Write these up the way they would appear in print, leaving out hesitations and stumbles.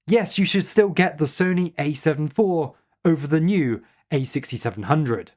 Yes, you should still get the Sony A7 IV over the new A6700.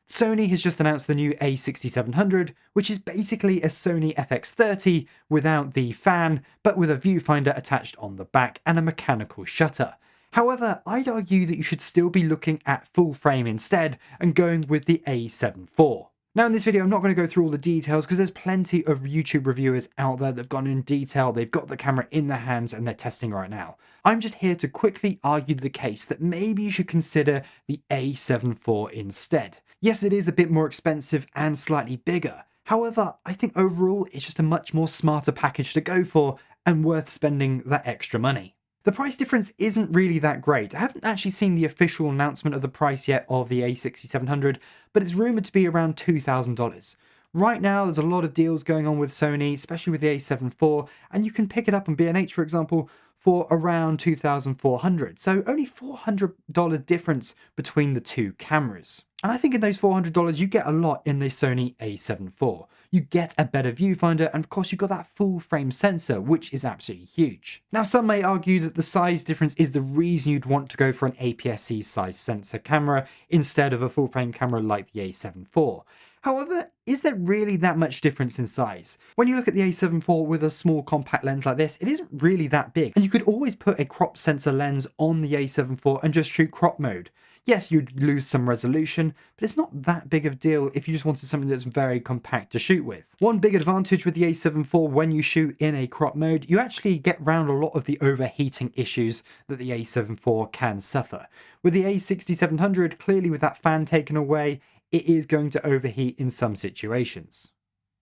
Sony has just announced the new A6700, which is basically a Sony FX30 without the fan, but with a viewfinder attached on the back and a mechanical shutter. However, I'd argue that you should still be looking at full frame instead and going with the A7 IV. Now in this video, I'm not going to go through all the details because there's plenty of YouTube reviewers out there that have gone in detail, they've got the camera in their hands and they're testing right now. I'm just here to quickly argue the case that maybe you should consider the A7 IV instead. Yes, it is a bit more expensive and slightly bigger. However, I think overall it's just a much more smarter package to go for and worth spending that extra money. The price difference isn't really that great. I haven't actually seen the official announcement of the price yet of the A6700, but it's rumored to be around $2,000. Right now, there's a lot of deals going on with Sony, especially with the A7 IV, and you can pick it up on B&H, for example, for around $2,400. So only $400 difference between the two cameras. And I think in those $400, you get a lot in the Sony A7 IV. You get a better viewfinder, and of course, you've got that full frame sensor, which is absolutely huge. Now, some may argue that the size difference is the reason you'd want to go for an APS-C size sensor camera instead of a full frame camera like the A7 IV. However, is there really that much difference in size? When you look at the A7 IV with a small compact lens like this, it isn't really that big. And you could always put a crop sensor lens on the A7 IV and just shoot crop mode. Yes, you'd lose some resolution, but it's not that big of a deal if you just wanted something that's very compact to shoot with. One big advantage with the A7 IV when you shoot in a crop mode, you actually get around a lot of the overheating issues that the A7 IV can suffer. With the A6700, clearly with that fan taken away, it is going to overheat in some situations.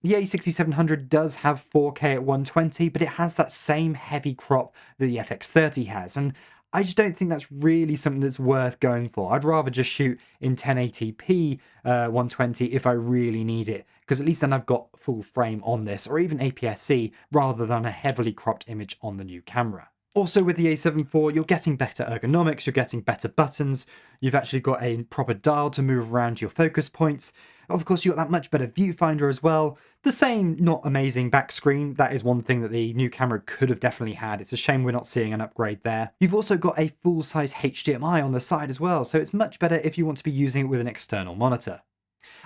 The A6700 does have 4K at 120, but it has that same heavy crop that the FX30 has, and I just don't think that's really something that's worth going for. I'd rather just shoot in 1080p 120 if I really need it, because at least then I've got full frame on this, or even APS-C, rather than a heavily cropped image on the new camera. Also with the A7 IV, you're getting better ergonomics, you're getting better buttons, you've actually got a proper dial to move around your focus points. Of course, you've got that much better viewfinder as well. The same not amazing back screen, that is one thing that the new camera could have definitely had. It's a shame we're not seeing an upgrade there. You've also got a full-size HDMI on the side as well, so it's much better if you want to be using it with an external monitor.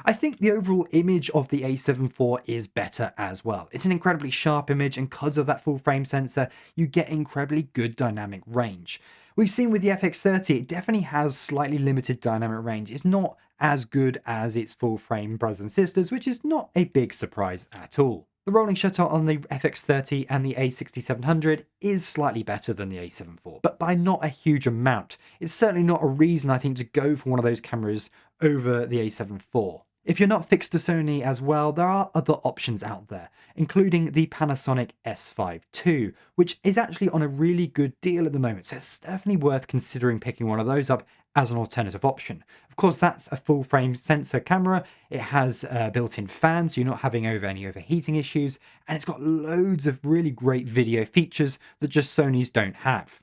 I think the overall image of the A7 IV is better as well. It's an incredibly sharp image, and because of that full frame sensor, you get incredibly good dynamic range. We've seen with the FX30, it definitely has slightly limited dynamic range. It's not as good as its full frame brothers and sisters, which is not a big surprise at all. The rolling shutter on the FX30 and the A6700 is slightly better than the A7 IV, but by not a huge amount. It's certainly not a reason, I think, to go for one of those cameras over the A7 IV. If you're not fixed to Sony as well, there are other options out there, including the Panasonic S5 II, which is actually on a really good deal at the moment, so it's definitely worth considering picking one of those up as an alternative option. Of course, that's a full frame sensor camera, it has built-in fans, so you're not having any overheating issues, and it's got loads of really great video features that just Sony's don't have.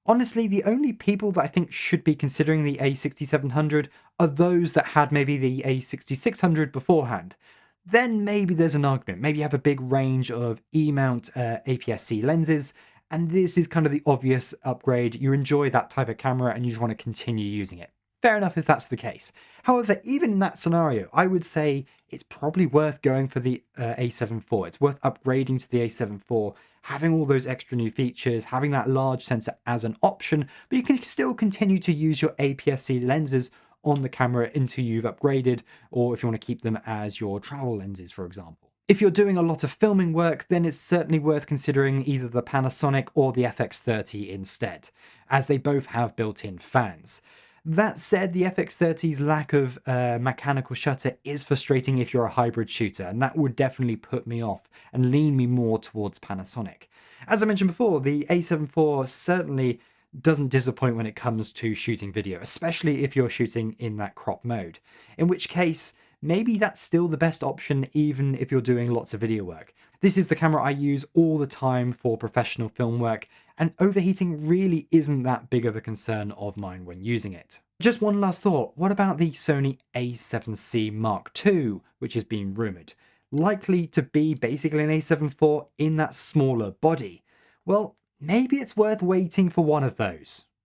Honestly, the only people that I think should be considering the A6700 are those that had maybe the A6600 beforehand. Then maybe there's an argument. Maybe you have a big range of E-mount APS-C lenses, and this is kind of the obvious upgrade. You enjoy that type of camera and you just want to continue using it. Fair enough if that's the case. However, even in that scenario, I would say it's probably worth going for the A7 IV. It's worth upgrading to the A7 IV, having all those extra new features, having that large sensor as an option, but you can still continue to use your APS-C lenses on the camera until you've upgraded, or if you want to keep them as your travel lenses, for example. If you're doing a lot of filming work, then it's certainly worth considering either the Panasonic or the FX30 instead, as they both have built-in fans. That said, the FX30's lack of mechanical shutter is frustrating if you're a hybrid shooter, and that would definitely put me off and lean me more towards Panasonic. As I mentioned before, the A7 IV certainly doesn't disappoint when it comes to shooting video, especially if you're shooting in that crop mode, in which case maybe that's still the best option even if you're doing lots of video work. This is the camera I use all the time for professional film work, and overheating really isn't that big of a concern of mine when using it. Just one last thought, what about the Sony A7C Mark II, which has been rumoured? Likely to be basically an A7 IV in that smaller body. Well, maybe it's worth waiting for one of those.